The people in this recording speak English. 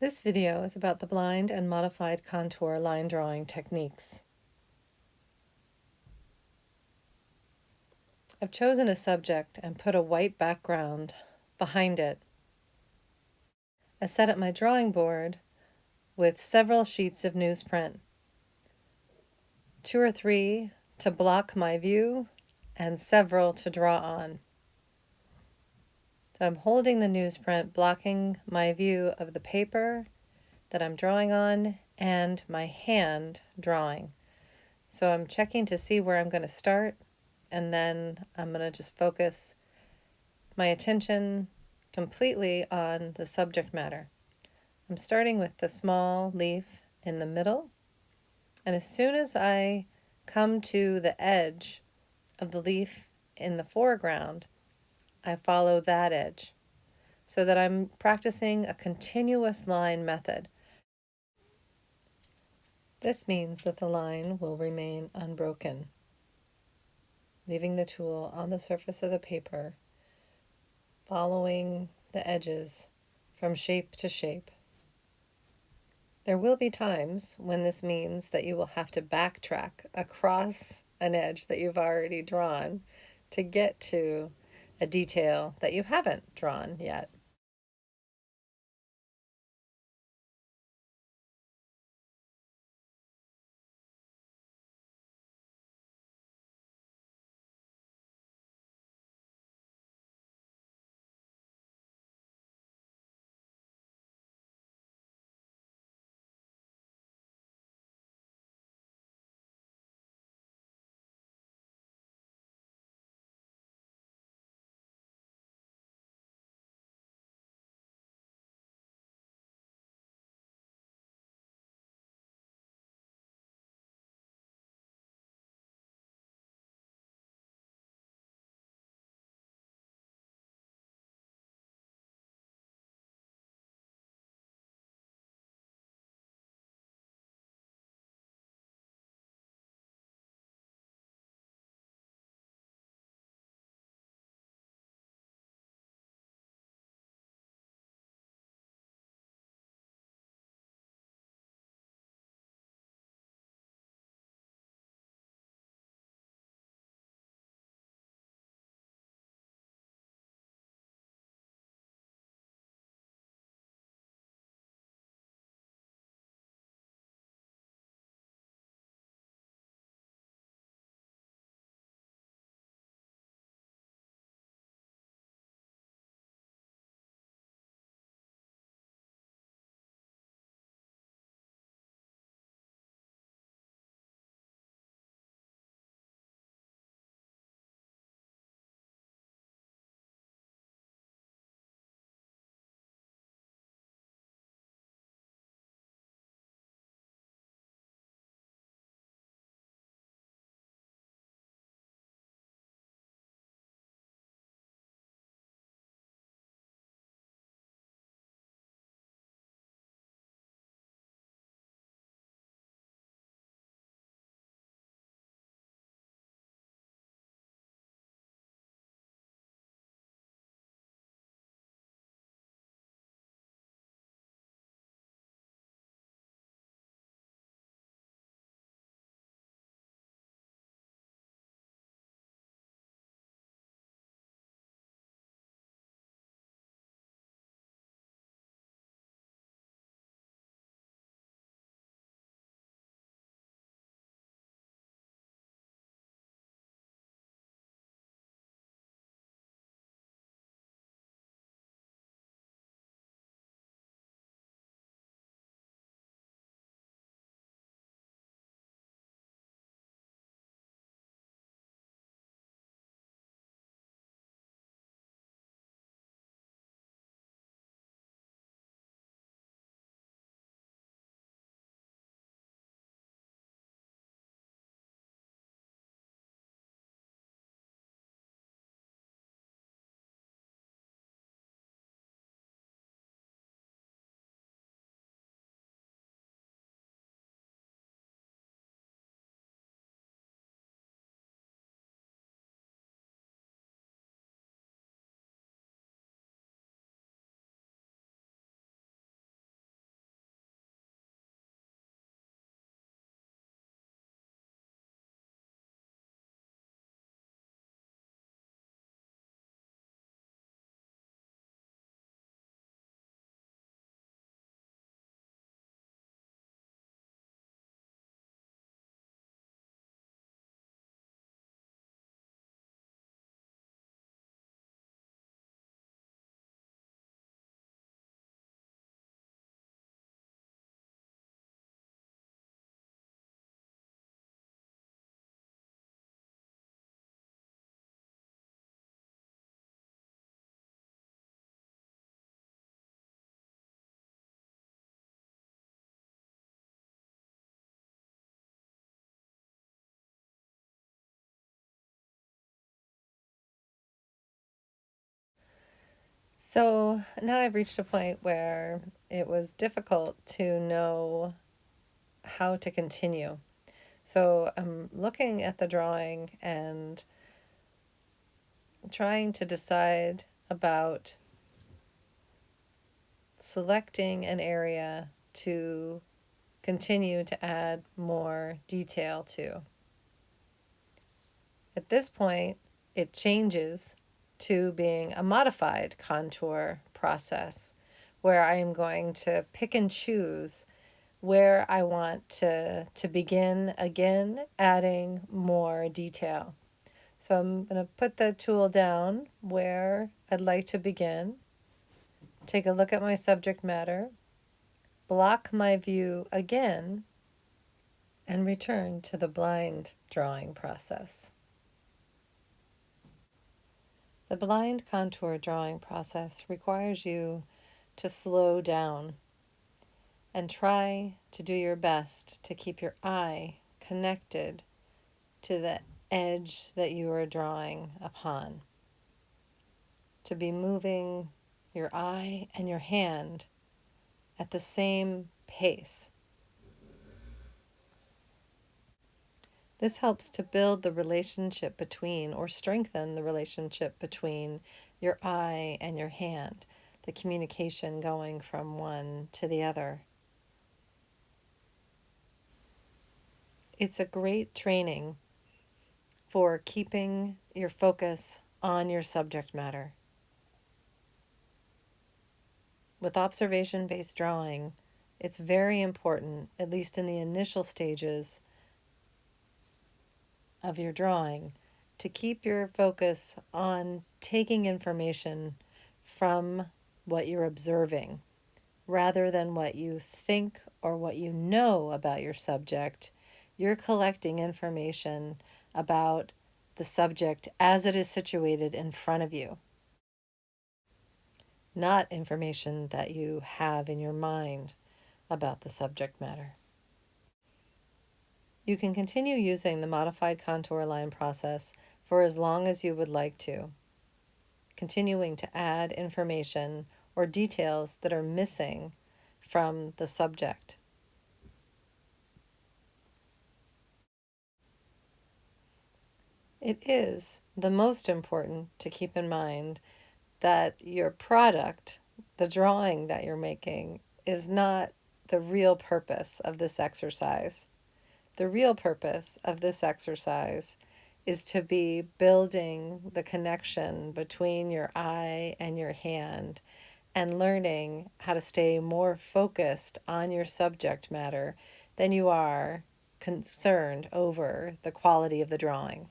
This video is about the blind and modified contour line drawing techniques. I've chosen a subject and put a white background behind it. I set up my drawing board with several sheets of newsprint, 2 or 3 to block my view and several to draw on. So I'm holding the newsprint, blocking my view of the paper that I'm drawing on and my hand drawing. So I'm checking to see where I'm going to start, and then I'm going to just focus my attention completely on the subject matter. I'm starting with the small leaf in the middle, and as soon as I come to the edge of the leaf in the foreground, I follow that edge so that I'm practicing a continuous line method. This means that the line will remain unbroken, leaving the tool on the surface of the paper, following the edges from shape to shape. There will be times when this means that you will have to backtrack across an edge that you've already drawn to get to a detail that you haven't drawn yet. So now I've reached a point where it was difficult to know how to continue. So I'm looking at the drawing and trying to decide about selecting an area to continue to add more detail to. At this point, it changes to being a modified contour process where I am going to pick and choose where I want to begin again adding more detail. So I'm going to put the tool down where I'd like to begin, take a look at my subject matter, block my view again, and return to the blind drawing process. The blind contour drawing process requires you to slow down and try to do your best to keep your eye connected to the edge that you are drawing upon. To be moving your eye and your hand at the same pace. This helps to build the relationship between, or strengthen the relationship between your eye and your hand, the communication going from one to the other. It's a great training for keeping your focus on your subject matter. With observation-based drawing, it's very important, at least in the initial stages of your drawing, to keep your focus on taking information from what you're observing rather than what you think or what you know about your subject. You're collecting information about the subject as it is situated in front of you, not information that you have in your mind about the subject matter. You can continue using the modified contour line process for as long as you would like to, continuing to add information or details that are missing from the subject. It is the most important to keep in mind that your product, the drawing that you're making, is not the real purpose of this exercise. The real purpose of this exercise is to be building the connection between your eye and your hand and learning how to stay more focused on your subject matter than you are concerned over the quality of the drawing.